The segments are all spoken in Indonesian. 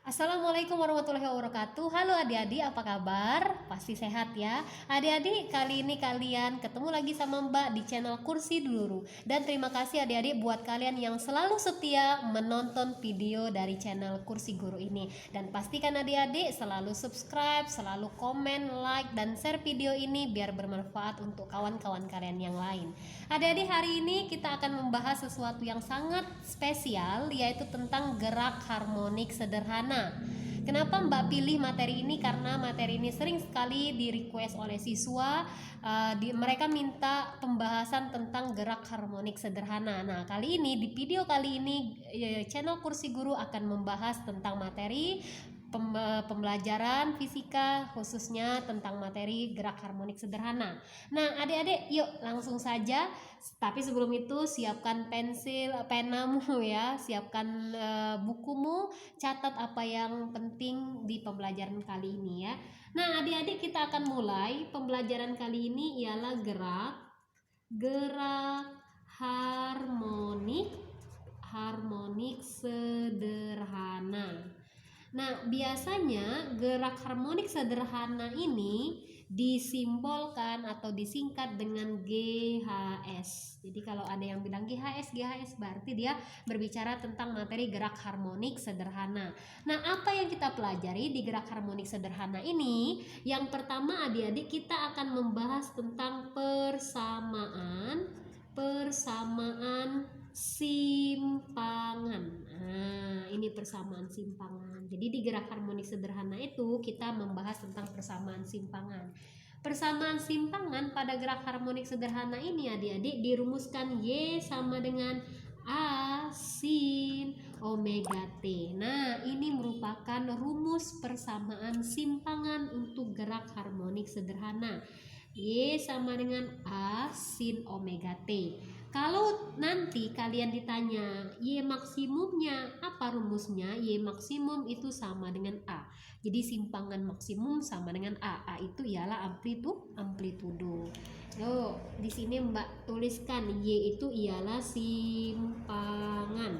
Assalamualaikum warahmatullahi wabarakatuh. Halo adik-adik, apa kabar? Pasti sehat ya. Adik-adik, kali ini kalian ketemu lagi sama Mbak di channel Kursi Dulu. Dan terima kasih adik-adik buat kalian yang selalu setia menonton video dari channel Kursi Guru ini. Dan pastikan adik-adik selalu subscribe, selalu komen, like, dan share video ini biar bermanfaat untuk kawan-kawan kalian yang lain. Adik-adik, hari ini kita akan membahas sesuatu yang sangat spesial, yaitu tentang gerak harmonik sederhana. Kenapa Mbak pilih materi ini? Karena materi ini sering sekali di request oleh siswa. Mereka minta pembahasan tentang gerak harmonik sederhana. Nah, kali ini di video kali ini channel Kursi Guru akan membahas tentang materi pembelajaran fisika, khususnya tentang materi gerak harmonik sederhana. Nah, adik-adik, yuk langsung saja. Tapi sebelum itu siapkan pensil, penamu ya, siapkan bukumu, catat apa yang penting di pembelajaran kali ini ya. Nah, adik-adik, kita akan mulai. Pembelajaran kali ini ialah gerak harmonik sederhana. Nah, biasanya gerak harmonik sederhana ini disimbolkan atau disingkat dengan GHS. Jadi kalau ada yang bilang GHS berarti dia berbicara tentang materi gerak harmonik sederhana. Nah, apa yang kita pelajari di gerak harmonik sederhana ini? Yang pertama adik-adik, kita akan membahas tentang persamaan simpangan. Nah, ini persamaan simpangan. Jadi di gerak harmonik sederhana itu kita membahas tentang persamaan simpangan. Persamaan simpangan pada gerak harmonik sederhana ini adik-adik dirumuskan Y sama dengan A sin omega T. Nah, ini merupakan rumus persamaan simpangan untuk gerak harmonik sederhana. Y sama dengan A sin omega T. Kalau nanti kalian ditanya Y maksimumnya apa rumusnya? Y maksimum itu sama dengan A. Jadi simpangan maksimum sama dengan A. A itu ialah amplitudo. Yo, di sini Mbak tuliskan Y itu ialah simpangan.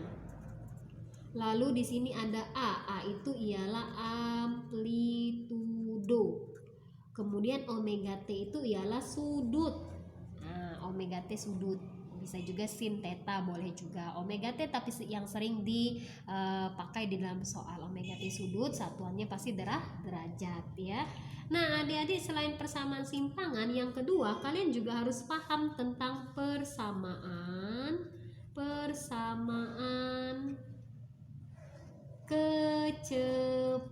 Lalu di sini ada A. A itu ialah amplitudo. Kemudian omega T itu ialah sudut. Nah, omega T sudut. Bisa juga sin theta, boleh juga omega T, tapi yang sering dipakai di dalam soal omega T sudut, satuannya pasti derajat ya. Nah, adik-adik, selain persamaan simpangan, yang kedua kalian juga harus paham tentang persamaan kecepatan.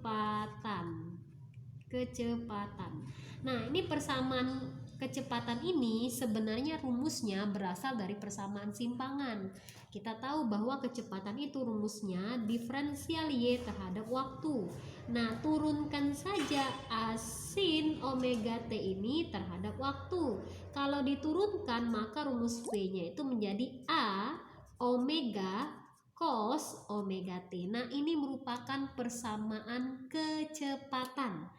Nah, ini persamaan kecepatan ini sebenarnya rumusnya berasal dari persamaan simpangan. Kita tahu bahwa kecepatan itu rumusnya diferensial Y terhadap waktu. Nah, turunkan saja A sin omega T ini terhadap waktu. Kalau diturunkan maka rumus V-nya itu menjadi A omega cos omega T. Nah, ini merupakan persamaan kecepatan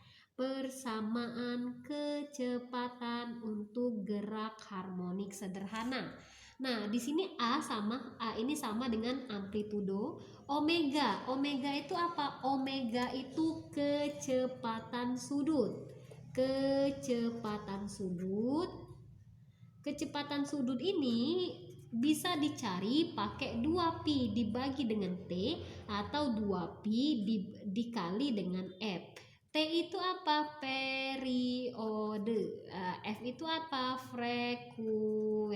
untuk gerak harmonik sederhana. Nah, di sini A ini sama dengan amplitudo. Omega itu apa? Omega itu kecepatan sudut. Kecepatan sudut ini bisa dicari pakai 2pi dibagi dengan T atau 2pi dikali dengan F. T itu apa? Periode. F itu apa? Frekuensi.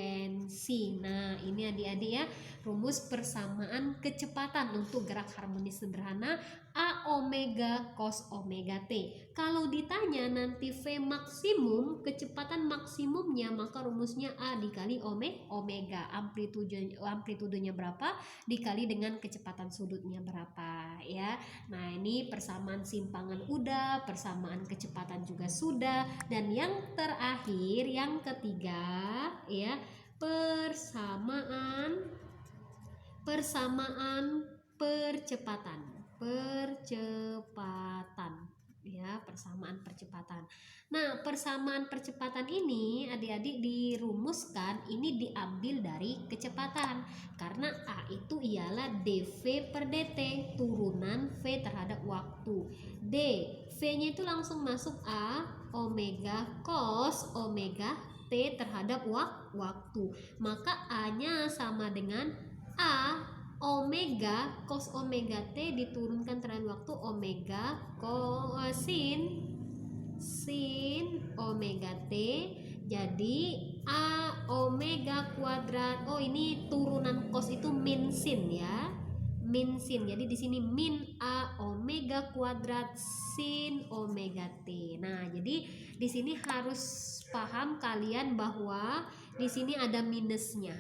Nah, ini adik-adik ya, rumus persamaan kecepatan untuk gerak harmonis sederhana A omega cos omega T. Kalau ditanya nanti V maksimum, kecepatan maksimumnya, maka rumusnya A dikali omega, amplitudonya berapa dikali dengan kecepatan sudutnya berapa ya. Nah, ini persamaan simpangan udah, persamaan kecepatan juga sudah, dan yang terakhir, yang ketiga ya, persamaan percepatan. ya, persamaan percepatan. Nah, persamaan percepatan ini adik-adik dirumuskan, ini diambil dari kecepatan, karena A itu ialah dv per dt, turunan v terhadap waktu. D, v-nya itu langsung masuk A omega cos omega t terhadap waktu, maka A-nya sama dengan A omega cos omega t diturunkan terhadap waktu omega sin omega t, jadi A omega kuadrat, oh ini turunan cos itu min sin ya, min sin, jadi di sini min A omega kuadrat sin omega t. Nah, jadi di sini harus paham kalian bahwa di sini ada minusnya.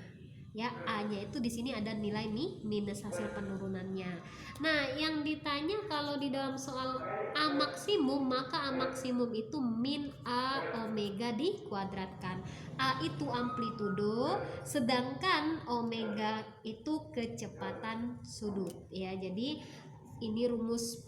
Ya, A-nya itu di sini ada nilai minus hasil penurunannya. Nah, yang ditanya kalau di dalam soal A maksimum, maka A maksimum itu min A omega dikuadratkan. A itu amplitudo, sedangkan omega itu kecepatan sudut. Ya, jadi ini rumus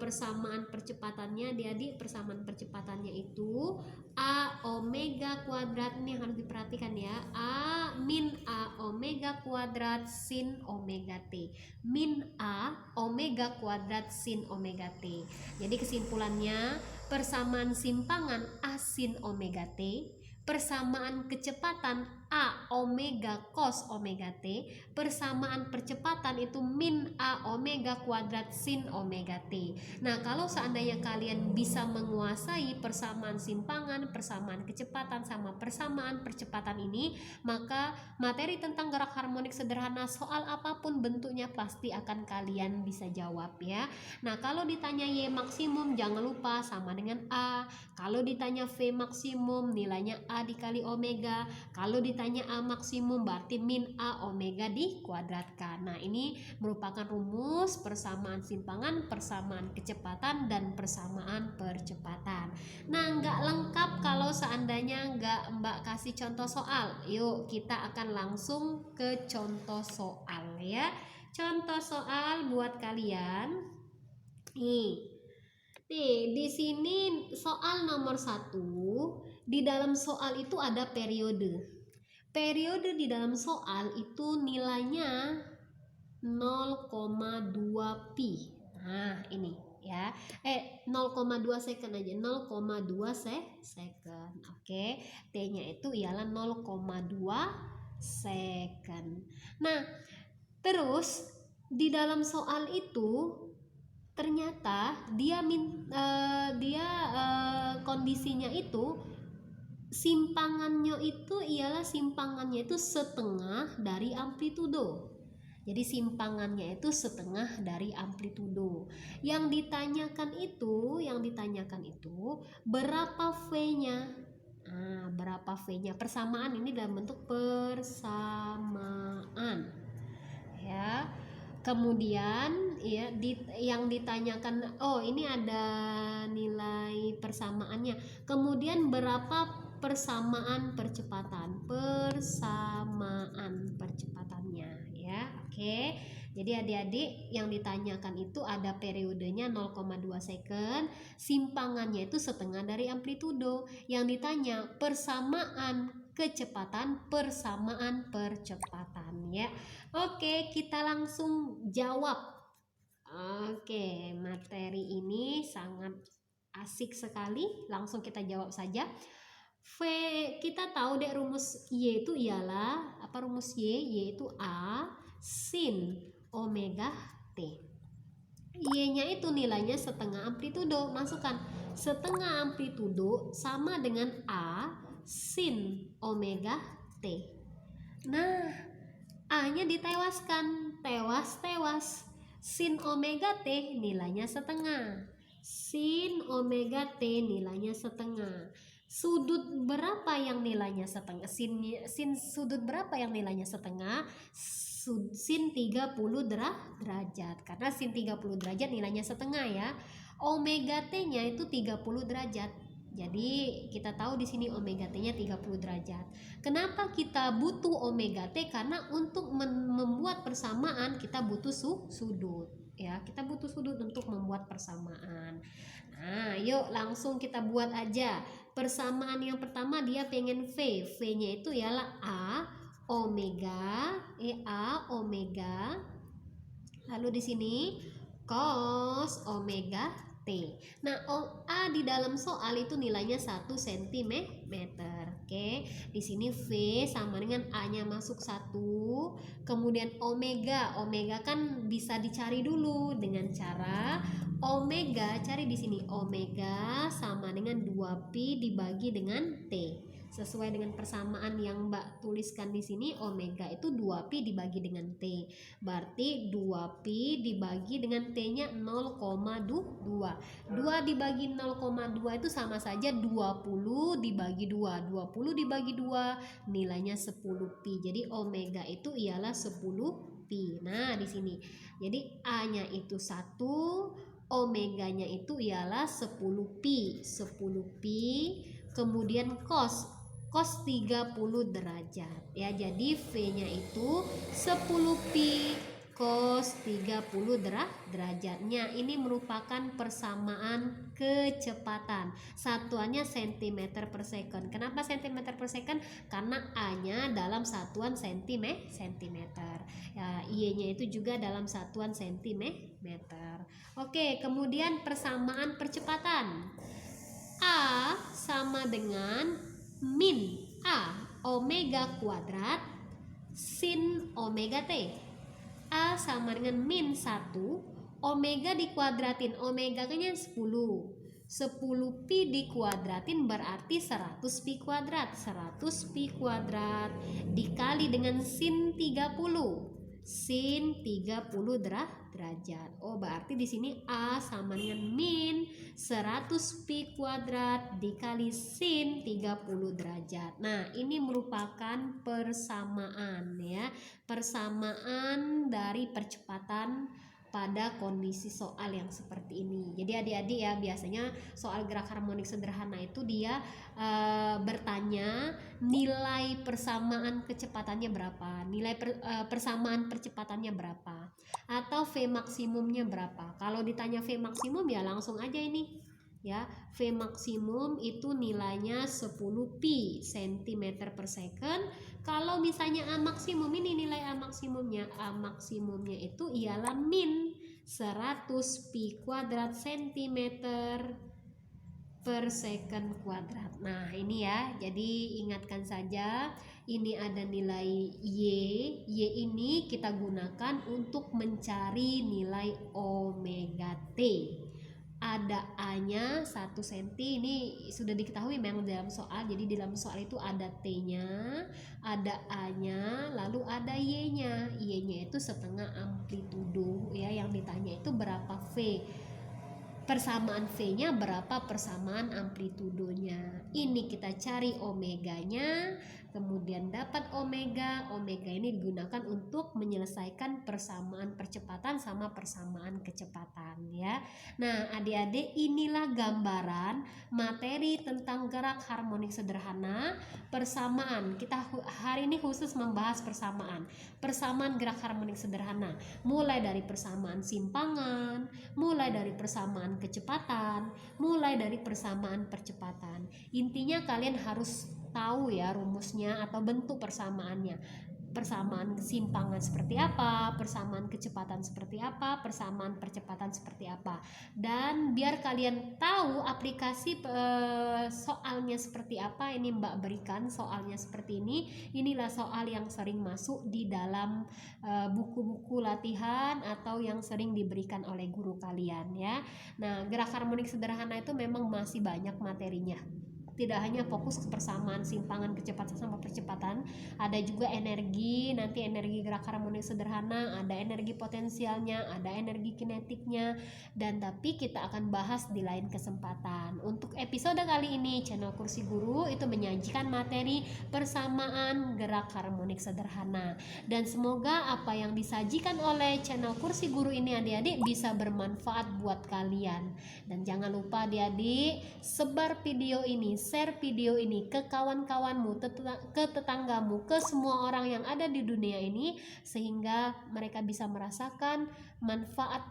persamaan percepatannya, adik-adik. Persamaan percepatannya itu A omega kuadrat, ini harus diperhatikan ya, A min A omega kuadrat sin omega T, min A omega kuadrat sin omega T. Jadi kesimpulannya, persamaan simpangan A sin omega T, persamaan kecepatan A omega cos omega T, persamaan percepatan itu min A omega kuadrat sin omega T. Nah, kalau seandainya kalian bisa menguasai persamaan simpangan, persamaan kecepatan, sama persamaan percepatan ini, maka materi tentang gerak harmonik sederhana soal apapun bentuknya pasti akan kalian bisa jawab ya. Nah, kalau ditanya Y maksimum, jangan lupa sama dengan A. Kalau ditanya V maksimum, nilainya A dikali omega. Kalau ditanya A maksimum, berarti min A omega dikuadratkan. Nah, ini merupakan rumus persamaan simpangan, persamaan kecepatan, dan persamaan percepatan. Nah, nggak lengkap kalau seandainya nggak Mbak kasih contoh soal. Yuk, kita akan langsung ke contoh soal ya. Contoh soal buat kalian. Nih, di sini soal nomor 1, di dalam soal itu ada periode. Periode di dalam soal itu nilainya 0,2 pi. Nah, ini ya. 0,2 second aja, 0,2 second. Oke, T-nya itu ialah 0,2 second. Nah, terus di dalam soal itu ternyata kondisinya itu simpangannya itu setengah dari amplitudo. Jadi simpangannya itu setengah dari amplitudo. Yang ditanyakan itu berapa V-nya? Nah, berapa V-nya? Persamaan ini dalam bentuk persamaan. Ya. Kemudian ya yang ditanyakan, oh ini ada nilai persamaannya. Kemudian berapa persamaan percepatan? Persamaan percepatannya ya. Oke. Jadi adik-adik yang ditanyakan itu ada periodenya 0,2 second, simpangannya itu setengah dari amplitudo. Yang ditanya persamaan kecepatan, persamaan percepatan ya. Oke, kita langsung jawab. Oke, materi ini sangat asik sekali. Langsung kita jawab saja. V, kita tahu deh rumus Y itu ialah apa? Rumus Y itu A sin omega T. Y-nya itu nilainya setengah amplitudo. Masukkan setengah amplitudo sama dengan A sin omega T. Nah, A-nya ditewaskan, tewas. Sin omega T nilainya setengah. Sin omega T nilainya setengah. Sudut berapa yang nilainya setengah? Sin sudut berapa yang nilainya setengah? Sin 30 derajat. Karena sin 30 derajat nilainya setengah ya. Omega T-nya itu 30 derajat. Jadi kita tahu di sini omega T-nya 30 derajat. Kenapa kita butuh omega T? Karena untuk membuat persamaan kita butuh sudut ya. Kita butuh sudut untuk membuat persamaan. Nah, yuk langsung kita buat aja. Persamaan yang pertama dia pengen V. V-nya itu ialah A omega, A omega. Lalu di sini cos omega T. Nah, A di dalam soal itu nilainya 1 cm. Oke, di sini V sama dengan A-nya masuk 1. Kemudian omega. Omega kan bisa dicari dulu dengan cara omega, cari di sini omega sama dengan 2pi dibagi dengan T. Sesuai dengan persamaan yang Mbak tuliskan di sini, omega itu 2pi dibagi dengan T. Berarti 2pi dibagi dengan T-nya 0,2. 2 dibagi 0,2 itu sama saja 20 dibagi 2. 20 dibagi 2 nilainya 10pi. Jadi omega itu ialah 10pi. Nah, di sini. Jadi A-nya itu 1, omeganya itu ialah 10pi. 10pi kemudian cos 30 derajat ya. Jadi V-nya itu 10pi cos 30 derajatnya. Ini merupakan persamaan kecepatan. Satuannya cm per second. Kenapa cm per second? Karena A-nya dalam satuan cm. Ya, Y-nya itu juga dalam satuan cm. Oke, kemudian persamaan percepatan. A sama dengan min A omega kuadrat sin omega T. A sama dengan min 1, omega dikuadratin, omega nya 10. 10pi dikuadratin berarti 100pi kuadrat. 100pi kuadrat dikali dengan sin 30. Sin 30 derajat. Oh, berarti di sini A sama dengan min 100pi kuadrat dikali sin 30 derajat. Nah, ini merupakan persamaan ya. Persamaan dari percepatan pada kondisi soal yang seperti ini. Jadi adik-adik ya, biasanya soal gerak harmonik sederhana itu dia bertanya nilai persamaan kecepatannya berapa, nilai persamaan percepatannya berapa, atau V maksimumnya berapa. Kalau ditanya V maksimum ya langsung aja ini ya, V maksimum itu nilainya 10pi cm per second. Kalau misalnya A maksimum, ini nilai A maksimumnya. A maksimumnya itu ialah min 100pi kuadrat cm per second kuadrat. Nah, ini ya. Jadi ingatkan saja, ini ada nilai Y. Y ini kita gunakan untuk mencari nilai omega T. Ada A-nya 1 cm, ini sudah diketahui memang dalam soal. Jadi di dalam soal itu ada T-nya, ada A-nya, lalu ada Y-nya. Y-nya itu setengah amplitudo ya, yang ditanya itu berapa V. Persamaan V-nya berapa persamaan amplitudonya. Ini kita cari omeganya, kemudian dapat omega. Omega ini digunakan untuk menyelesaikan persamaan percepatan sama persamaan kecepatan ya. Nah, adik-adik, inilah gambaran materi tentang gerak harmonik sederhana, persamaan. Kita hari ini khusus membahas persamaan. Persamaan gerak harmonik sederhana, mulai dari persamaan simpangan, mulai dari persamaan kecepatan, mulai dari persamaan percepatan. Intinya kalian harus tahu ya rumusnya atau bentuk persamaannya. Persamaan simpangan seperti apa, persamaan kecepatan seperti apa, persamaan percepatan seperti apa. Dan biar kalian tahu aplikasi soalnya seperti apa, ini Mbak berikan soalnya seperti ini. Inilah soal yang sering masuk di dalam buku-buku latihan atau yang sering diberikan oleh guru kalian ya. Nah, gerak harmonik sederhana itu memang masih banyak materinya. Tidak hanya fokus ke persamaan simpangan kecepatan sama percepatan, ada juga energi, nanti energi gerak harmonik sederhana, ada energi potensialnya, ada energi kinetiknya, dan tapi kita akan bahas di lain kesempatan. Untuk episode kali ini channel Kursi Guru itu menyajikan materi persamaan gerak harmonik sederhana, dan semoga apa yang disajikan oleh channel Kursi Guru ini adik-adik bisa bermanfaat buat kalian. Dan jangan lupa adik-adik, sebar video ini, share video ini ke kawan-kawanmu, ke tetanggamu, ke semua orang yang ada di dunia ini, sehingga mereka bisa merasakan manfaat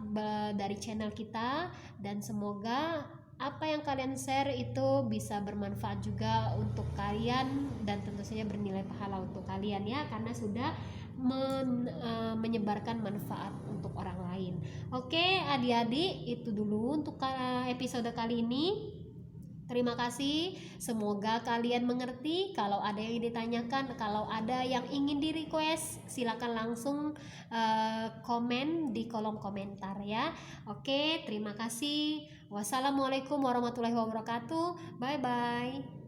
dari channel kita. Dan semoga apa yang kalian share itu bisa bermanfaat juga untuk kalian, dan tentu saja bernilai pahala untuk kalian ya, karena sudah menyebarkan manfaat untuk orang lain. Oke adik-adik, itu dulu untuk episode kali ini. Terima kasih, semoga kalian mengerti. Kalau ada yang ditanyakan, kalau ada yang ingin di request, silakan langsung komen di kolom komentar ya. Oke, terima kasih. Wassalamualaikum warahmatullahi wabarakatuh. Bye bye.